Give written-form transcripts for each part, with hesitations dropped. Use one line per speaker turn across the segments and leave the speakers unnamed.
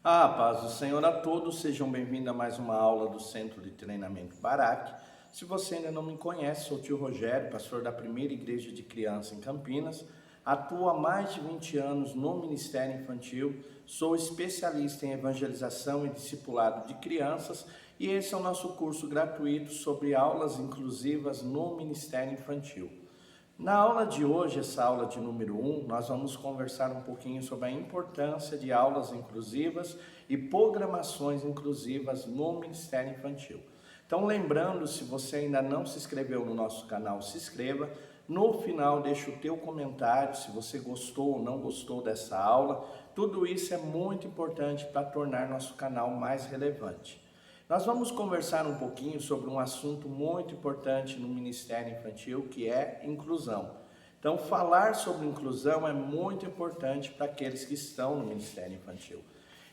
A paz do Senhor a todos, sejam bem-vindos a mais uma aula do Centro de Treinamento Baraque. Se você ainda não me conhece, sou o tio Rogério, pastor da Primeira Igreja de Criança em Campinas, atuo há mais de 20 anos no Ministério Infantil, sou especialista em evangelização e discipulado de crianças e esse é o nosso curso gratuito sobre aulas inclusivas no Ministério Infantil. Na aula de hoje, essa aula de número 1, nós vamos conversar um pouquinho sobre a importância de aulas inclusivas e programações inclusivas no Ministério Infantil. Então, lembrando, se você ainda não se inscreveu no nosso canal, se inscreva. No final, deixa o teu comentário, se você gostou ou não gostou dessa aula. Tudo isso é muito importante para tornar nosso canal mais relevante. Nós vamos conversar um pouquinho sobre um assunto muito importante no Ministério Infantil, que é inclusão. Então, falar sobre inclusão é muito importante para aqueles que estão no Ministério Infantil.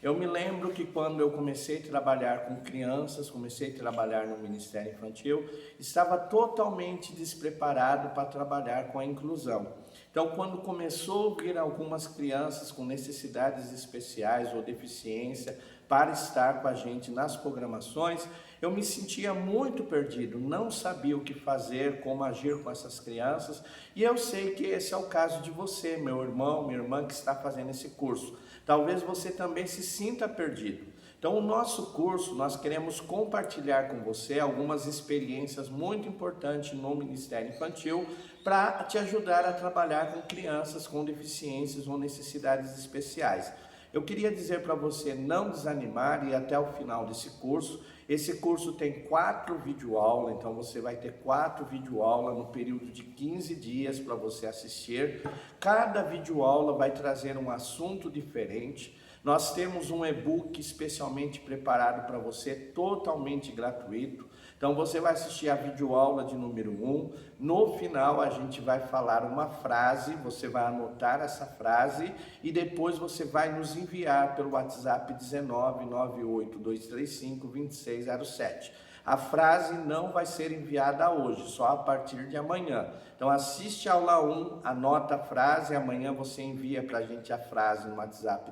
Eu me lembro que quando eu comecei a trabalhar com crianças, comecei a trabalhar no Ministério Infantil, estava totalmente despreparado para trabalhar com a inclusão. Então, quando começou a vir algumas crianças com necessidades especiais ou deficiência para estar com a gente nas programações, eu me sentia muito perdido, não sabia o que fazer, como agir com essas crianças, e eu sei que esse é o caso de você, meu irmão, minha irmã que está fazendo esse curso. Talvez você também se sinta perdido. Então, o nosso curso, nós queremos compartilhar com você algumas experiências muito importantes no Ministério Infantil para te ajudar a trabalhar com crianças com deficiências ou necessidades especiais. Eu queria dizer para você não desanimar e ir até o final desse curso. Esse curso tem 4 videoaulas, então você vai ter 4 videoaulas no período de 15 dias para você assistir. Cada videoaula vai trazer um assunto diferente. Nós temos um e-book especialmente preparado para você, totalmente gratuito. Então você vai assistir a videoaula de número 1. No final a gente vai falar uma frase, você vai anotar essa frase e depois você vai nos enviar pelo WhatsApp 19982352607. A frase não vai ser enviada hoje, só a partir de amanhã. Então assiste a aula 1, anota a frase, amanhã você envia para a gente a frase no WhatsApp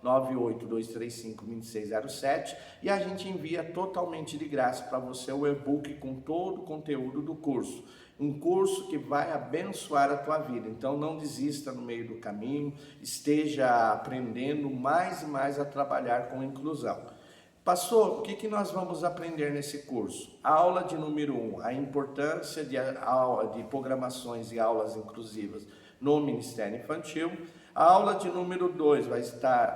19982352607 e a gente envia totalmente de graça para você o e-book com todo o conteúdo do curso. Um curso que vai abençoar a tua vida, então não desista no meio do caminho, esteja aprendendo mais e mais a trabalhar com inclusão. Pastor, o que nós vamos aprender nesse curso? A aula de número 1, a importância de programações e aulas inclusivas no Ministério Infantil. A aula de número 2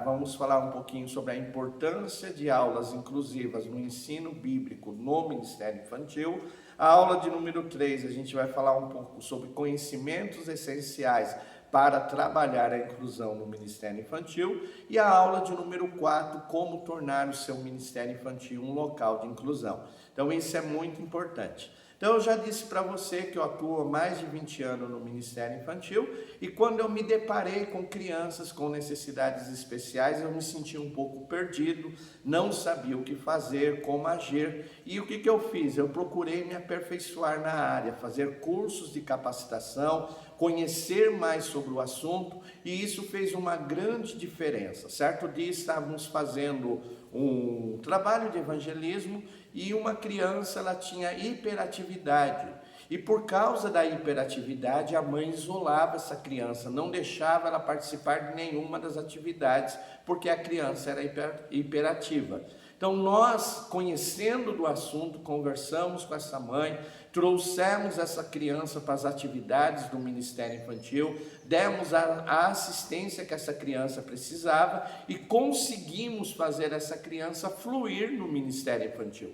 vamos falar um pouquinho sobre a importância de aulas inclusivas no ensino bíblico no Ministério Infantil. A aula de número 3, a gente vai falar um pouco sobre conhecimentos essenciais para trabalhar a inclusão no Ministério Infantil e a aula de número 4, como tornar o seu Ministério Infantil um local de inclusão. Então isso é muito importante. Então eu já disse para você que eu atuo há mais de 20 anos no Ministério Infantil e quando eu me deparei com crianças com necessidades especiais, eu me senti um pouco perdido, não sabia o que fazer, como agir e o que eu fiz? Eu procurei me aperfeiçoar na área, fazer cursos de capacitação, conhecer mais sobre o assunto e isso fez uma grande diferença. Certo dia estávamos fazendo um trabalho de evangelismo e uma criança ela tinha hiperatividade e por causa da hiperatividade a mãe isolava essa criança, não deixava ela participar de nenhuma das atividades porque a criança era hiperativa. Então nós, conhecendo do assunto, conversamos com essa mãe, trouxemos essa criança para as atividades do Ministério Infantil, demos a assistência que essa criança precisava e conseguimos fazer essa criança fluir no Ministério Infantil.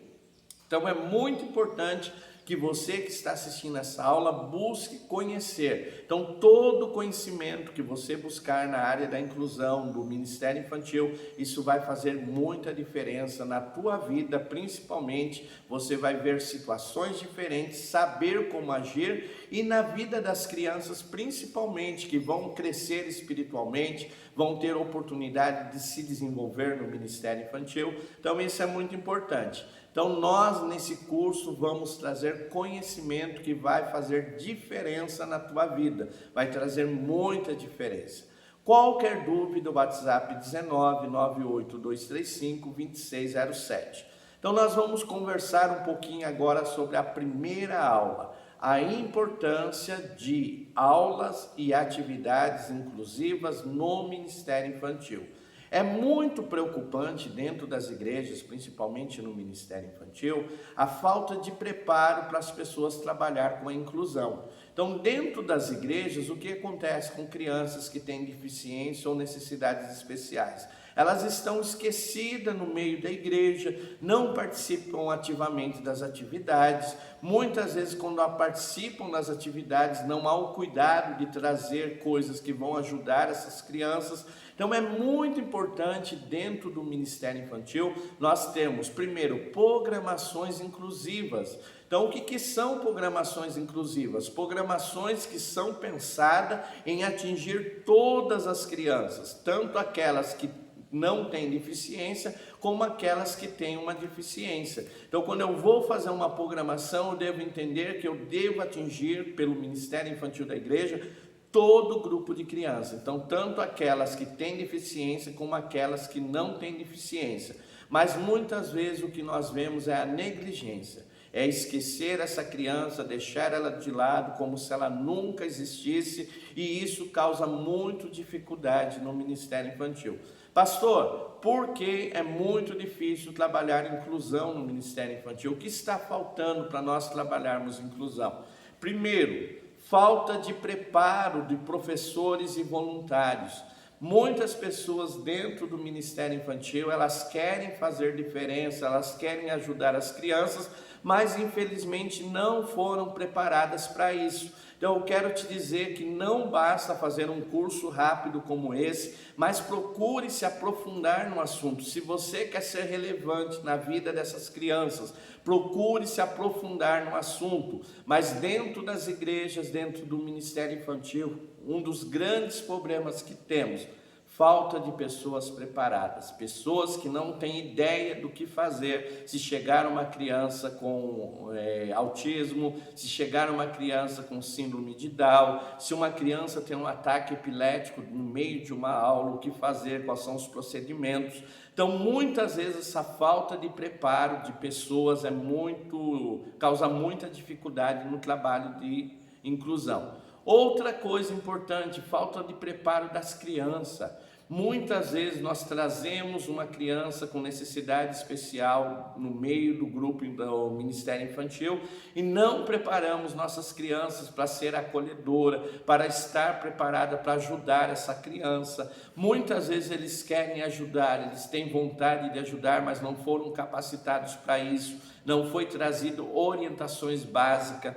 Então é muito importante que você que está assistindo essa aula busque conhecer. Então todo conhecimento que você buscar na área da inclusão do Ministério Infantil, isso vai fazer muita diferença na tua vida, principalmente você vai ver situações diferentes, saber como agir e na vida das crianças, principalmente que vão crescer espiritualmente, vão ter oportunidade de se desenvolver no Ministério Infantil. Então isso é muito importante. Então nós nesse curso vamos trazer conhecimento que vai fazer diferença na tua vida, vai trazer muita diferença. Qualquer dúvida, o WhatsApp 19 98235 2607. Então nós vamos conversar um pouquinho agora sobre a primeira aula, a importância de aulas e atividades inclusivas no Ministério Infantil. É muito preocupante dentro das igrejas, principalmente no Ministério Infantil, a falta de preparo para as pessoas trabalhar com a inclusão. Então, dentro das igrejas, o que acontece com crianças que têm deficiência ou necessidades especiais? Elas estão esquecidas no meio da igreja, não participam ativamente das atividades. Muitas vezes, quando participam das atividades, não há o cuidado de trazer coisas que vão ajudar essas crianças. Então é muito importante dentro do Ministério Infantil, nós temos primeiro programações inclusivas. Então o que são programações inclusivas? Programações que são pensadas em atingir todas as crianças, tanto aquelas que não têm deficiência, como aquelas que têm uma deficiência. Então, quando eu vou fazer uma programação, eu devo entender que eu devo atingir, pelo Ministério Infantil da Igreja, todo grupo de crianças. Então, tanto aquelas que têm deficiência, como aquelas que não têm deficiência. Mas, muitas vezes, o que nós vemos é a negligência. É esquecer essa criança, deixar ela de lado como se ela nunca existisse, e isso causa muito dificuldade no Ministério Infantil. Pastor, por que é muito difícil trabalhar inclusão no Ministério Infantil? O que está faltando para nós trabalharmos inclusão? Primeiro, falta de preparo de professores e voluntários. Muitas pessoas dentro do Ministério Infantil, elas querem fazer diferença, elas querem ajudar as crianças, mas infelizmente não foram preparadas para isso. Então eu quero te dizer que não basta fazer um curso rápido como esse, mas procure se aprofundar no assunto. Se você quer ser relevante na vida dessas crianças, procure se aprofundar no assunto. Mas dentro das igrejas, dentro do Ministério Infantil, um dos grandes problemas que temos, falta de pessoas preparadas, pessoas que não têm ideia do que fazer se chegar uma criança com autismo, se chegar uma criança com síndrome de Down, se uma criança tem um ataque epilético no meio de uma aula, o que fazer, quais são os procedimentos. Então, muitas vezes essa falta de preparo de pessoas causa muita dificuldade no trabalho de inclusão. Outra coisa importante, falta de preparo das crianças. Muitas vezes nós trazemos uma criança com necessidade especial no meio do grupo do Ministério Infantil e não preparamos nossas crianças para ser acolhedora, para estar preparada para ajudar essa criança. Muitas vezes eles querem ajudar, eles têm vontade de ajudar, mas não foram capacitados para isso, não foi trazido orientações básicas.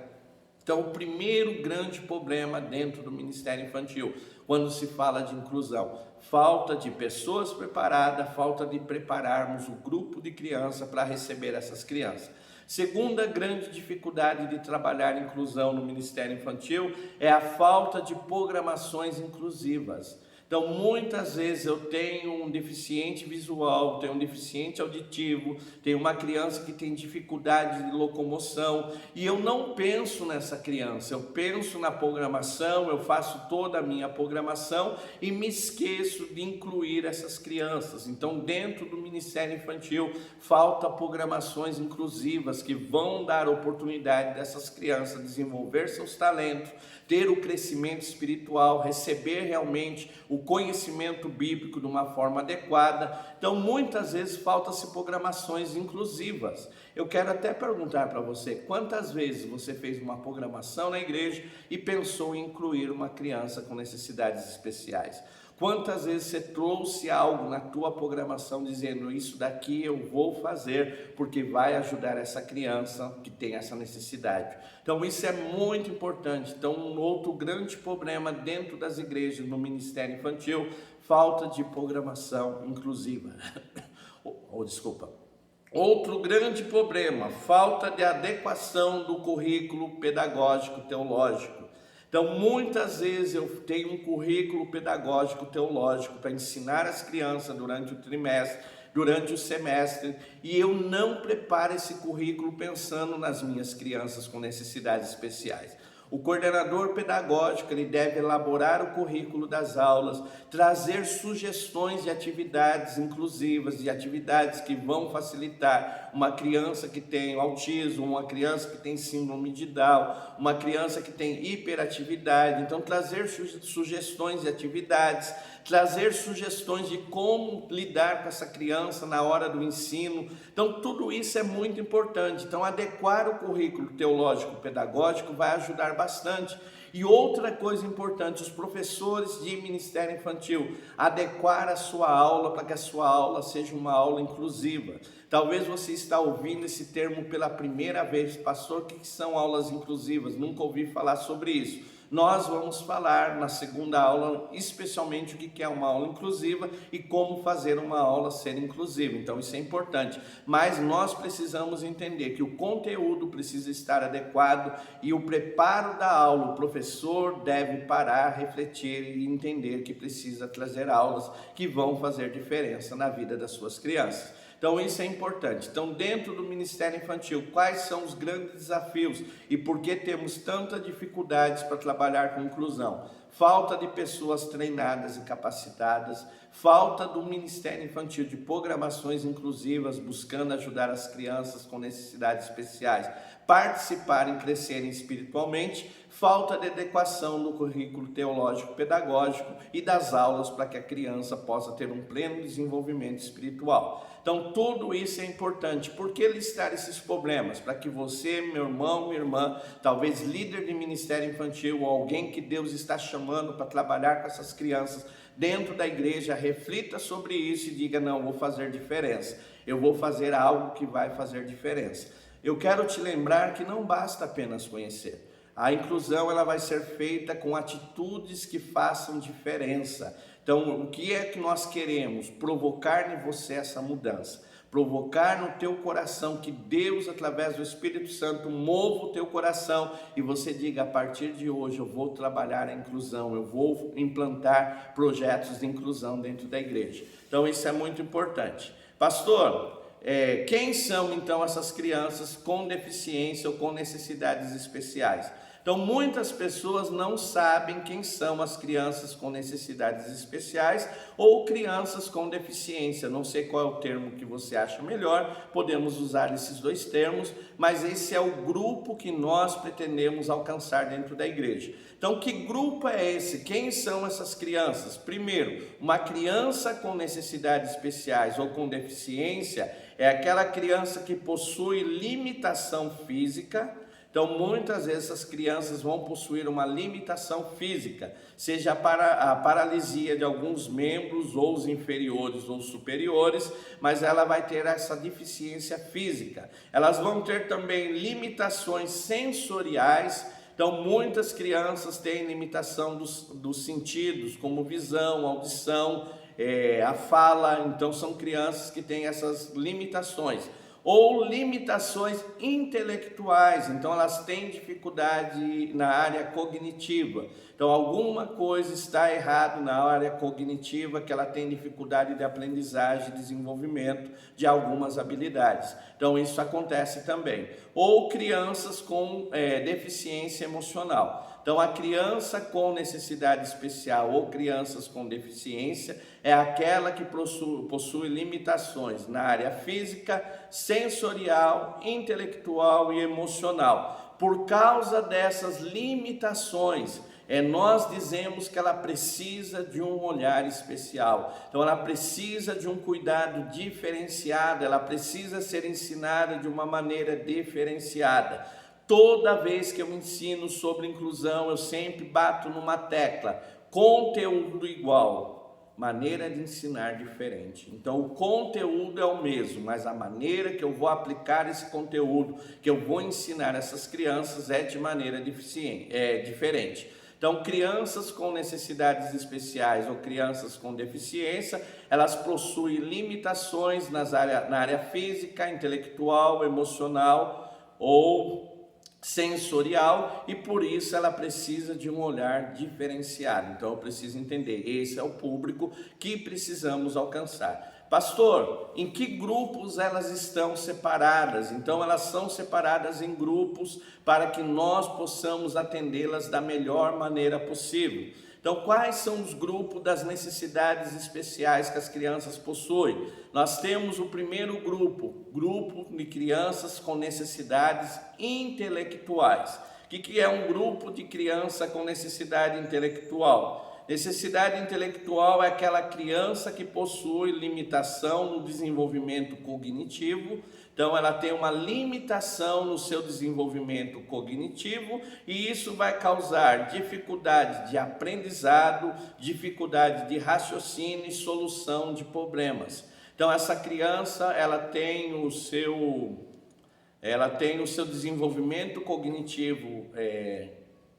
Então, o primeiro grande problema dentro do Ministério Infantil, quando se fala de inclusão, falta de pessoas preparadas, falta de prepararmos o grupo de crianças para receber essas crianças. Segunda grande dificuldade de trabalhar inclusão no Ministério Infantil é a falta de programações inclusivas. Então, muitas vezes eu tenho um deficiente visual, tenho um deficiente auditivo, tenho uma criança que tem dificuldade de locomoção e eu não penso nessa criança, eu penso na programação, eu faço toda a minha programação e me esqueço de incluir essas crianças. Então, dentro do Ministério Infantil, falta programações inclusivas que vão dar oportunidade dessas crianças desenvolver seus talentos, ter o crescimento espiritual, receber realmente o conhecimento bíblico de uma forma adequada. Então, muitas vezes faltam-se programações inclusivas. Eu quero até perguntar para você, quantas vezes você fez uma programação na igreja e pensou em incluir uma criança com necessidades especiais? Quantas vezes você trouxe algo na tua programação dizendo, isso daqui eu vou fazer porque vai ajudar essa criança que tem essa necessidade? Então isso é muito importante. Então um outro grande problema dentro das igrejas no Ministério Infantil, falta de programação inclusiva. Desculpa. Outro grande problema, falta de adequação do currículo pedagógico teológico. Então, muitas vezes eu tenho um currículo pedagógico teológico para ensinar as crianças durante o trimestre, durante o semestre, e eu não preparo esse currículo pensando nas minhas crianças com necessidades especiais. O coordenador pedagógico, ele deve elaborar o currículo das aulas, trazer sugestões de atividades inclusivas, de atividades que vão facilitar uma criança que tem autismo, uma criança que tem síndrome de Down, uma criança que tem hiperatividade. Então, trazer sugestões de atividades, trazer sugestões de como lidar com essa criança na hora do ensino. Então, tudo isso é muito importante. Então, adequar o currículo teológico-pedagógico vai ajudar bastante. E outra coisa importante, os professores de Ministério Infantil, adequar a sua aula para que a sua aula seja uma aula inclusiva. Talvez você está ouvindo esse termo pela primeira vez, pastor, o que são aulas inclusivas? Nunca ouvi falar sobre isso. Nós vamos falar na segunda aula, especialmente o que é uma aula inclusiva e como fazer uma aula ser inclusiva. Então isso é importante, mas nós precisamos entender que o conteúdo precisa estar adequado e o preparo da aula, o professor deve parar, refletir e entender que precisa trazer aulas que vão fazer diferença na vida das suas crianças. Então isso é importante. Então, dentro do Ministério Infantil, quais são os grandes desafios e por que temos tantas dificuldades para trabalhar com inclusão? Falta de pessoas treinadas e capacitadas, falta do Ministério Infantil de programações inclusivas, buscando ajudar as crianças com necessidades especiais participarem e crescerem espiritualmente, falta de adequação do currículo teológico-pedagógico e das aulas para que a criança possa ter um pleno desenvolvimento espiritual. Então, tudo isso é importante. Por que listar esses problemas? Para que você, meu irmão, minha irmã, talvez líder de ministério infantil ou alguém que Deus está chamando para trabalhar com essas crianças dentro da igreja, reflita sobre isso e diga, não, vou fazer diferença. Eu vou fazer algo que vai fazer diferença. Eu quero te lembrar que não basta apenas conhecer. A inclusão ela vai ser feita com atitudes que façam diferença. Então, o que é que nós queremos? Provocar em você essa mudança. Provocar no teu coração que Deus, através do Espírito Santo, mova o teu coração e você diga, a partir de hoje eu vou trabalhar a inclusão, eu vou implantar projetos de inclusão dentro da igreja. Então, isso é muito importante. Pastor, quem são então essas crianças com deficiência ou com necessidades especiais? Então, muitas pessoas não sabem quem são as crianças com necessidades especiais ou crianças com deficiência. Não sei qual é o termo que você acha melhor, podemos usar esses dois termos, mas esse é o grupo que nós pretendemos alcançar dentro da igreja. Então, que grupo é esse? Quem são essas crianças? Primeiro, uma criança com necessidades especiais ou com deficiência é aquela criança que possui limitação física. Então, muitas vezes essas crianças vão possuir uma limitação física, seja a paralisia de alguns membros, ou os inferiores ou os superiores, mas ela vai ter essa deficiência física. Elas vão ter também limitações sensoriais. Então, muitas crianças têm limitação dos sentidos, como visão, audição, a fala. Então, são crianças que têm essas limitações. Ou limitações intelectuais, então elas têm dificuldade na área cognitiva. Então alguma coisa está errado na área cognitiva, que ela tem dificuldade de aprendizagem e desenvolvimento de algumas habilidades. Então isso acontece também. Ou crianças com deficiência emocional. Então, a criança com necessidade especial ou crianças com deficiência é aquela que possui limitações na área física, sensorial, intelectual e emocional. Por causa dessas limitações, nós dizemos que ela precisa de um olhar especial. Então, ela precisa de um cuidado diferenciado, ela precisa ser ensinada de uma maneira diferenciada. Toda vez que eu ensino sobre inclusão, eu sempre bato numa tecla: conteúdo igual, maneira de ensinar diferente. Então, o conteúdo é o mesmo, mas a maneira que eu vou aplicar esse conteúdo, que eu vou ensinar essas crianças é de maneira diferente. Então, crianças com necessidades especiais ou crianças com deficiência, elas possuem limitações na área física, intelectual, emocional ou sensorial, e por isso ela precisa de um olhar diferenciado. Então eu preciso entender, esse é o público que precisamos alcançar. Pastor, em que grupos elas estão separadas? Então, elas são separadas em grupos para que nós possamos atendê-las da melhor maneira possível. Então, quais são os grupos das necessidades especiais que as crianças possuem? Nós temos o primeiro grupo de crianças com necessidades intelectuais. O que é um grupo de criança com necessidade intelectual? Necessidade intelectual é aquela criança que possui limitação no desenvolvimento cognitivo. Então, ela tem uma limitação no seu desenvolvimento cognitivo e isso vai causar dificuldade de aprendizado, dificuldade de raciocínio e solução de problemas. Então, essa criança, ela tem o seu desenvolvimento cognitivo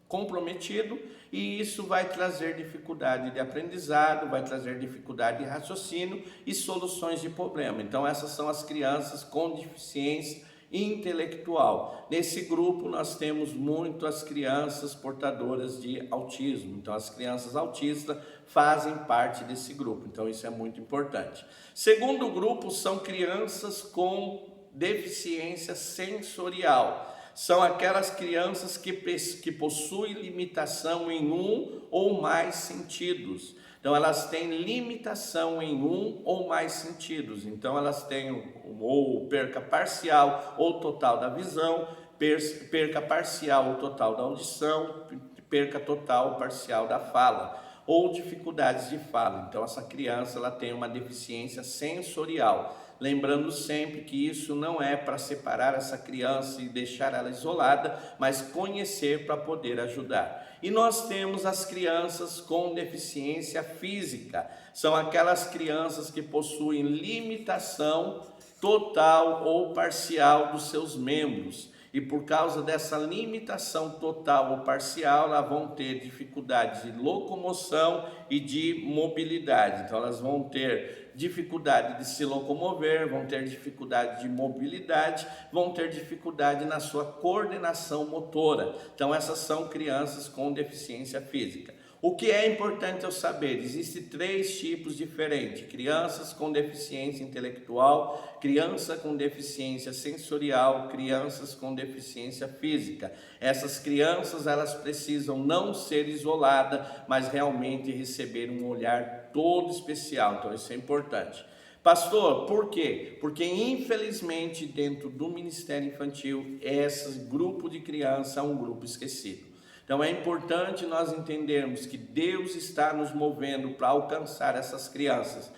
comprometido e isso vai trazer dificuldade de aprendizado, vai trazer dificuldade de raciocínio e soluções de problema. Então, essas são as crianças com deficiência intelectual. Nesse grupo, nós temos muito as crianças portadoras de autismo. Então, as crianças autistas fazem parte desse grupo. Então, isso é muito importante. Segundo grupo são crianças com deficiência sensorial. São aquelas crianças que possuem limitação em um ou mais sentidos. Então, elas têm limitação em um ou mais sentidos. Então, elas têm ou perca parcial ou total da visão, perca parcial ou total da audição, perca total ou parcial da fala, ou dificuldades de fala. Então, essa criança ela tem uma deficiência sensorial. Lembrando sempre que isso não é para separar essa criança e deixar ela isolada, mas conhecer para poder ajudar. E nós temos as crianças com deficiência física. São aquelas crianças que possuem limitação total ou parcial dos seus membros. E por causa dessa limitação total ou parcial, elas vão ter dificuldade de locomoção e de mobilidade. Então, elas vão ter dificuldade de se locomover, vão ter dificuldade de mobilidade, vão ter dificuldade na sua coordenação motora. Então, essas são crianças com deficiência física. O que é importante eu saber? Existem 3 tipos diferentes: crianças com deficiência intelectual, criança com deficiência sensorial, crianças com deficiência física. Essas crianças, elas precisam não ser isoladas, mas realmente receber um olhar todo especial. Então, isso é importante. Pastor, por quê? Porque infelizmente dentro do Ministério Infantil, esse grupo de criança é um grupo esquecido. Então é importante nós entendermos que Deus está nos movendo para alcançar essas crianças.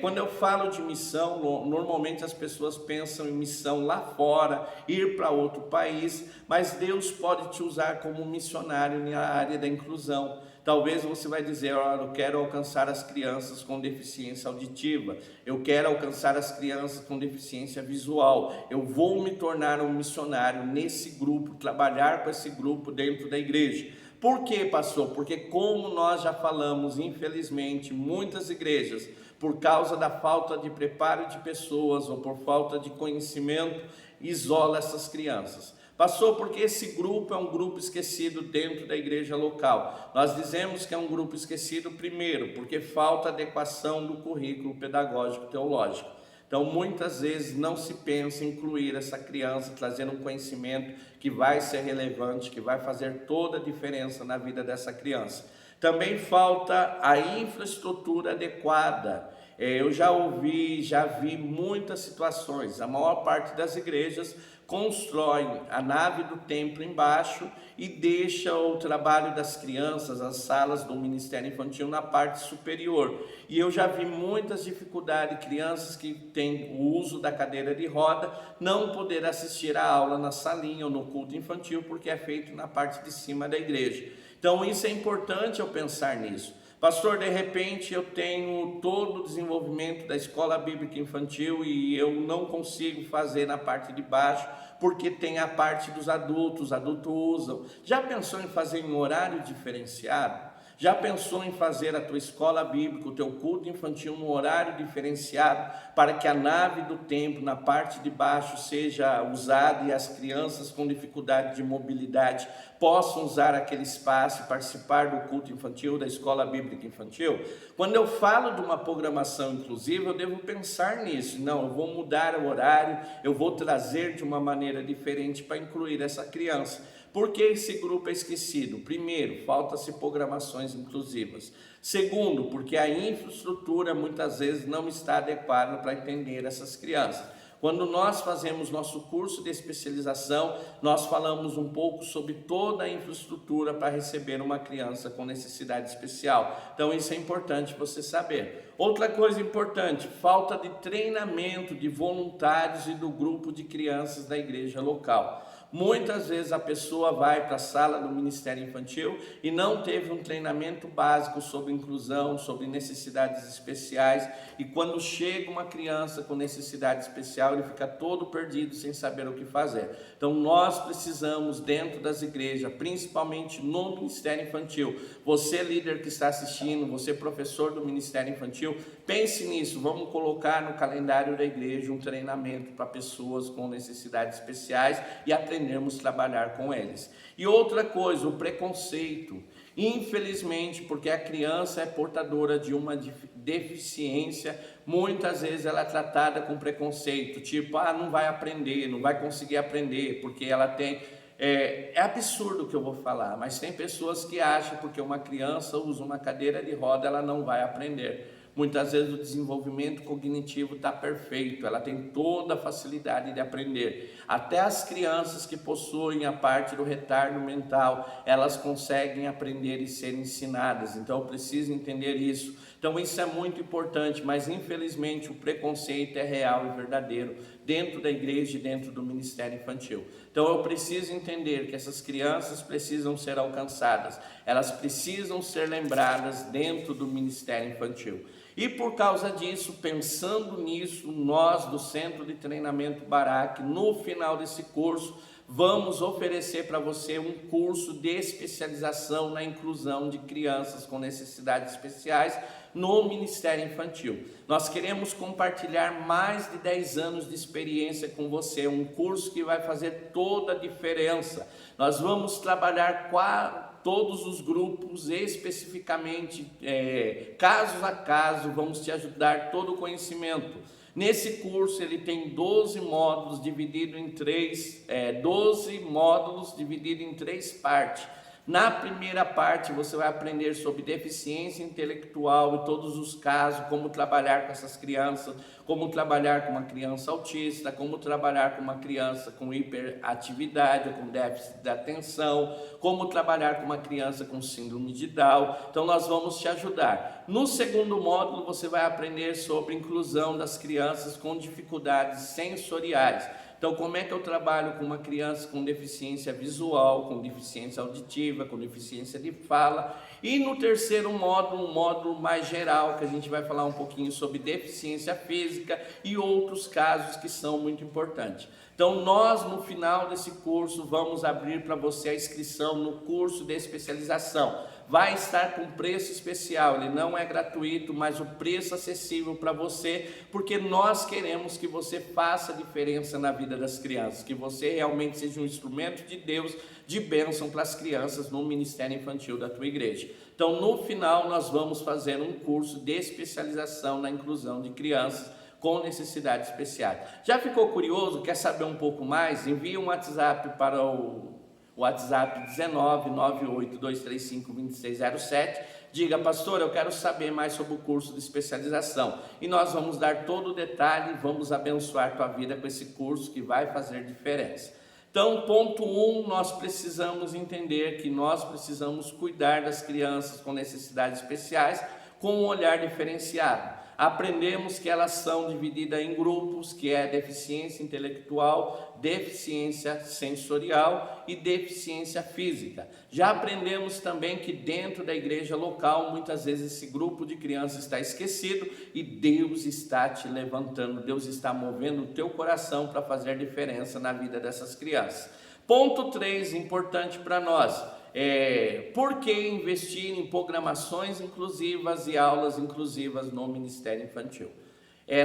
Quando eu falo de missão, normalmente as pessoas pensam em missão lá fora, ir para outro país, mas Deus pode te usar como missionário na área da inclusão. Talvez você vai dizer: olha, eu quero alcançar as crianças com deficiência auditiva, eu quero alcançar as crianças com deficiência visual, eu vou me tornar um missionário nesse grupo, trabalhar com esse grupo dentro da igreja. Por quê, pastor? Porque, como nós já falamos, infelizmente, muitas igrejas, por causa da falta de preparo de pessoas ou por falta de conhecimento, isola essas crianças. Pastor, porque esse grupo é um grupo esquecido dentro da igreja local. Nós dizemos que é um grupo esquecido primeiro, porque falta adequação do currículo pedagógico teológico. Então, muitas vezes não se pensa em incluir essa criança, trazendo um conhecimento que vai ser relevante, que vai fazer toda a diferença na vida dessa criança. Também falta a infraestrutura adequada. Eu já vi muitas situações. A maior parte das igrejas constrói a nave do templo embaixo e deixa o trabalho das crianças, as salas do Ministério Infantil na parte superior. E eu já vi muitas dificuldades, crianças que têm o uso da cadeira de roda, não poder assistir a aula na salinha ou no culto infantil, porque é feito na parte de cima da igreja. Então isso é importante eu pensar nisso. Pastor, de repente eu tenho todo o desenvolvimento da escola bíblica infantil e eu não consigo fazer na parte de baixo, porque tem a parte dos adultos, os adultos usam. Já pensou em fazer em horário diferenciado? Já pensou em fazer a tua escola bíblica, o teu culto infantil no horário diferenciado, para que a nave do templo na parte de baixo seja usada e as crianças com dificuldade de mobilidade possam usar aquele espaço e participar do culto infantil, da escola bíblica infantil? Quando eu falo de uma programação inclusiva, eu devo pensar nisso. Não, eu vou mudar o horário, eu vou trazer de uma maneira diferente para incluir essa criança. Por que esse grupo é esquecido? Primeiro, falta-se programações inclusivas. Segundo, porque a infraestrutura muitas vezes não está adequada para atender essas crianças. Quando nós fazemos nosso curso de especialização, nós falamos um pouco sobre toda a infraestrutura para receber uma criança com necessidade especial. Então isso é importante você saber. Outra coisa importante, falta de treinamento de voluntários e do grupo de crianças da igreja local. Muitas vezes a pessoa vai para a sala do Ministério Infantil e não teve um treinamento básico sobre inclusão, sobre necessidades especiais, e quando chega uma criança com necessidade especial, ele fica todo perdido sem saber o que fazer. Então nós precisamos, dentro das igrejas, principalmente no Ministério Infantil, você líder que está assistindo, você professor do Ministério Infantil, pense nisso, vamos colocar no calendário da igreja um treinamento para pessoas com necessidades especiais e aprendermos a trabalhar com eles. E outra coisa, o preconceito. Infelizmente, porque a criança é portadora de uma deficiência, muitas vezes ela é tratada com preconceito, tipo, não vai aprender, não vai conseguir aprender, porque ela tem... É absurdo o que eu vou falar, mas tem pessoas que acham que porque uma criança usa uma cadeira de roda, ela não vai aprender. Muitas vezes o desenvolvimento cognitivo está perfeito, ela tem toda a facilidade de aprender. Até as crianças que possuem a parte do retardo mental, elas conseguem aprender e ser ensinadas. Então eu preciso entender isso. Então isso é muito importante, mas infelizmente o preconceito é real e verdadeiro dentro da igreja e dentro do Ministério Infantil. Então eu preciso entender que essas crianças precisam ser alcançadas, elas precisam ser lembradas dentro do Ministério Infantil. E por causa disso, pensando nisso, nós do Centro de Treinamento Barak, no final desse curso, vamos oferecer para você um curso de especialização na inclusão de crianças com necessidades especiais no Ministério Infantil. Nós queremos compartilhar mais de 10 anos de experiência com você, um curso que vai fazer toda a diferença. Nós vamos trabalhar todos os grupos especificamente, caso a caso, vamos te ajudar todo o conhecimento. Nesse curso ele tem 12 módulos divididos em 3 partes. Na primeira parte você vai aprender sobre deficiência intelectual e todos os casos, como trabalhar com essas crianças, como trabalhar com uma criança autista, como trabalhar com uma criança com hiperatividade ou com déficit de atenção, como trabalhar com uma criança com síndrome de Down. Então nós vamos te ajudar. No segundo módulo você vai aprender sobre inclusão das crianças com dificuldades sensoriais. Então, como é que eu trabalho com uma criança com deficiência visual, com deficiência auditiva, com deficiência de fala? E no terceiro módulo, um módulo mais geral, que a gente vai falar um pouquinho sobre deficiência física e outros casos que são muito importantes. Então, nós no final desse curso vamos abrir para você a inscrição no curso de especialização. Vai estar com preço especial, ele não é gratuito, mas o preço acessível para você, porque nós queremos que você faça diferença na vida das crianças, que você realmente seja um instrumento de Deus, de bênção para as crianças no Ministério Infantil da tua igreja. Então, no final, nós vamos fazer um curso de especialização na inclusão de crianças com necessidades especiais. Já ficou curioso? Quer saber um pouco mais? Envie um WhatsApp para o WhatsApp 19982352607, diga, pastor, eu quero saber mais sobre o curso de especialização, e nós vamos dar todo o detalhe, vamos abençoar tua vida com esse curso que vai fazer diferença. Então, ponto 1, nós precisamos entender que nós precisamos cuidar das crianças com necessidades especiais com um olhar diferenciado. Aprendemos que elas são divididas em grupos, que é deficiência intelectual, deficiência sensorial e deficiência física. Já aprendemos também que dentro da igreja local, muitas vezes esse grupo de crianças está esquecido e Deus está te levantando, Deus está movendo o teu coração para fazer diferença na vida dessas crianças. Ponto 3, importante para nós, Por que investir em programações inclusivas e aulas inclusivas no Ministério Infantil?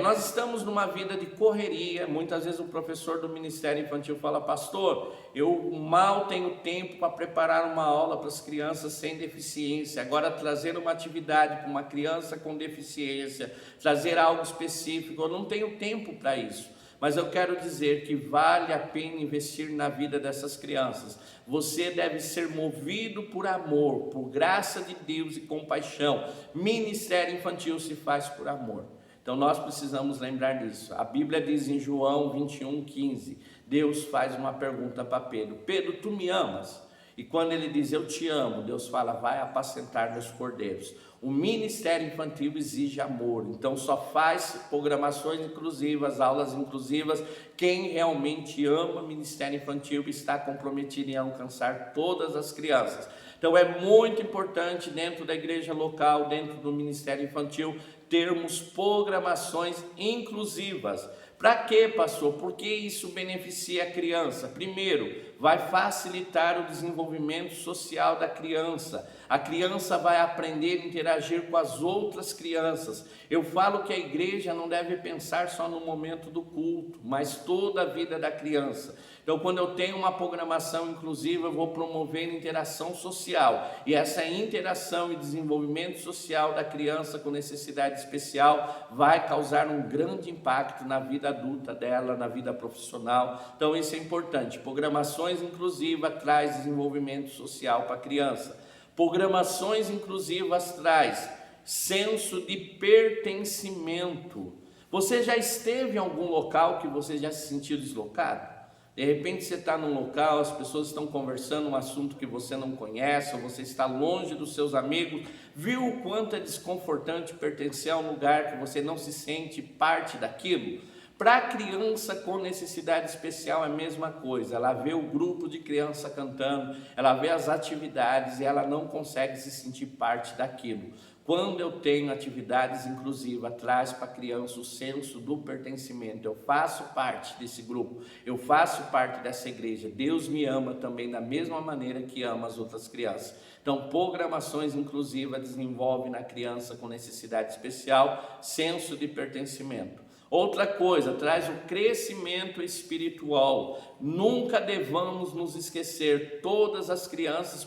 Nós estamos numa vida de correria. Muitas vezes o professor do Ministério Infantil fala: pastor, eu mal tenho tempo para preparar uma aula para as crianças sem deficiência. Agora trazer uma atividade para uma criança com deficiência, trazer algo específico, eu não tenho tempo para isso. Mas eu quero dizer que vale a pena investir na vida dessas crianças. Você deve ser movido por amor, por graça de Deus e compaixão. Ministério Infantil se faz por amor. Então nós precisamos lembrar disso. A Bíblia diz em João 21:15, Deus faz uma pergunta para Pedro: Pedro, tu me amas? E quando ele diz eu te amo, Deus fala: vai apacentar meus cordeiros. O Ministério Infantil exige amor, então só faz programações inclusivas, aulas inclusivas, quem realmente ama o Ministério Infantil e está comprometido em alcançar todas as crianças. Então é muito importante dentro da igreja local, dentro do Ministério Infantil, termos programações inclusivas. Para quê, pastor? Porque isso beneficia a criança. Primeiro, vai facilitar o desenvolvimento social da criança. A criança vai aprender a interagir com as outras crianças. Eu falo que a igreja não deve pensar só no momento do culto, mas toda a vida da criança. Então, quando eu tenho uma programação inclusiva, eu vou promover interação social. E essa interação e desenvolvimento social da criança com necessidade especial vai causar um grande impacto na vida adulta dela, na vida profissional. Então, isso é importante. Programações inclusivas traz desenvolvimento social para a criança. Programações inclusivas traz senso de pertencimento. Você já esteve em algum local que você já se sentiu deslocado? De repente você está num local, as pessoas estão conversando um assunto que você não conhece, ou você está longe dos seus amigos, viu o quanto é desconfortante pertencer a um lugar que você não se sente parte daquilo? Para a criança com necessidade especial é a mesma coisa. Ela vê o grupo de criança cantando, ela vê as atividades e ela não consegue se sentir parte daquilo. Quando eu tenho atividades inclusivas, traz para a criança o senso do pertencimento. Eu faço parte desse grupo, eu faço parte dessa igreja. Deus me ama também da mesma maneira que ama as outras crianças. Então, programações inclusivas desenvolvem na criança com necessidade especial senso de pertencimento. Outra coisa, traz o crescimento espiritual. Nunca devamos nos esquecer, todas as crianças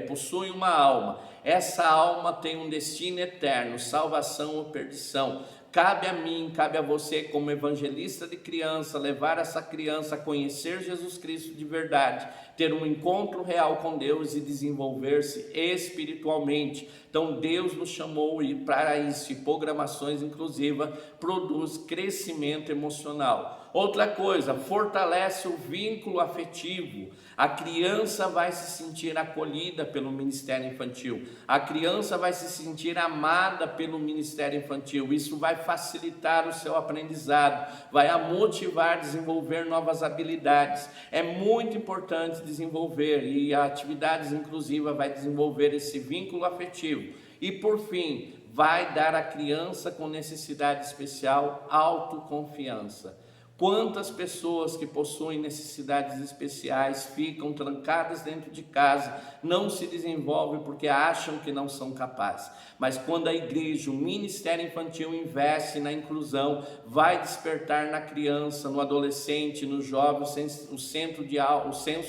possuem uma alma. Essa alma tem um destino eterno, salvação ou perdição. Cabe a mim, cabe a você como evangelista de criança, levar essa criança a conhecer Jesus Cristo de verdade, ter um encontro real com Deus e desenvolver-se espiritualmente. Então Deus nos chamou para isso, e programações inclusivas produz crescimento emocional. Outra coisa, fortalece o vínculo afetivo. A criança vai se sentir acolhida pelo Ministério Infantil. A criança vai se sentir amada pelo Ministério Infantil. Isso vai facilitar o seu aprendizado, vai a motivar a desenvolver novas habilidades. É muito importante desenvolver, e a atividades inclusivas vai desenvolver esse vínculo afetivo. E por fim, vai dar à criança com necessidade especial autoconfiança. Quantas pessoas que possuem necessidades especiais ficam trancadas dentro de casa, não se desenvolvem porque acham que não são capazes. Mas quando a igreja, o Ministério Infantil investe na inclusão, vai despertar na criança, no adolescente, no jovem, o senso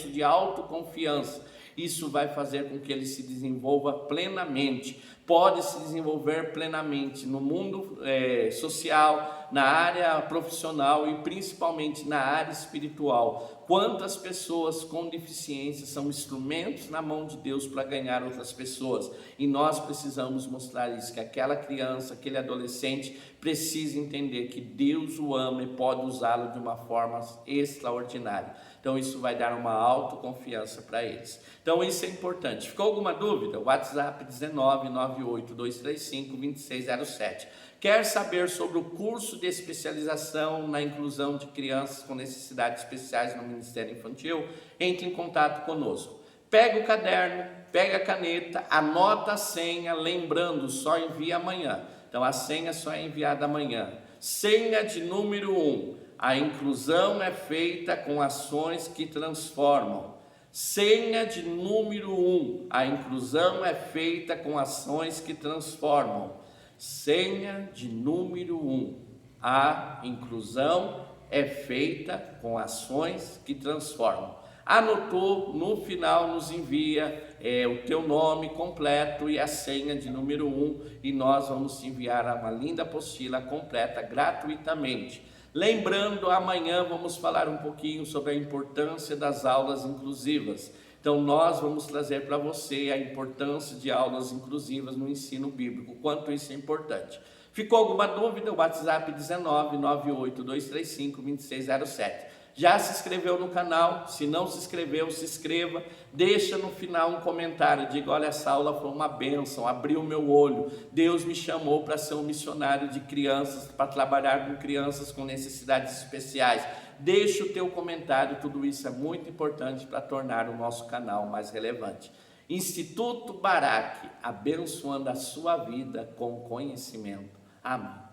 de autoconfiança. Isso vai fazer com que ele se desenvolva plenamente. Pode se desenvolver plenamente no mundo social, na área profissional e principalmente na área espiritual. Quantas pessoas com deficiência são instrumentos na mão de Deus para ganhar outras pessoas? E nós precisamos mostrar isso, que aquela criança, aquele adolescente precisa entender que Deus o ama e pode usá-lo de uma forma extraordinária. Então isso vai dar uma autoconfiança para eles. Então isso é importante. Ficou alguma dúvida? WhatsApp 19982352607. Quer saber sobre o curso de especialização na inclusão de crianças com necessidades especiais no Ministério Infantil? Entre em contato conosco. Pega o caderno, pega a caneta, anota a senha, lembrando, só envia amanhã. Então a senha só é enviada amanhã. Senha de número 1. A inclusão é feita com ações que transformam. Senha de número 1. A inclusão é feita com ações que transformam. Senha de número 1. A inclusão é feita com ações que transformam. Anotou? No final nos envia o teu nome completo e a senha de número 1 e nós vamos te enviar uma linda apostila completa gratuitamente. Lembrando, amanhã vamos falar um pouquinho sobre a importância das aulas inclusivas. Então nós vamos trazer para você a importância de aulas inclusivas no ensino bíblico, quanto isso é importante. Ficou alguma dúvida? O WhatsApp 19982352607. Já se inscreveu no canal? Se não se inscreveu, se inscreva. Deixa no final um comentário, diga: olha, essa aula foi uma bênção, abriu o meu olho. Deus me chamou para ser um missionário de crianças, para trabalhar com crianças com necessidades especiais. Deixa o teu comentário, tudo isso é muito importante para tornar o nosso canal mais relevante. Instituto Barak, abençoando a sua vida com conhecimento. Amém.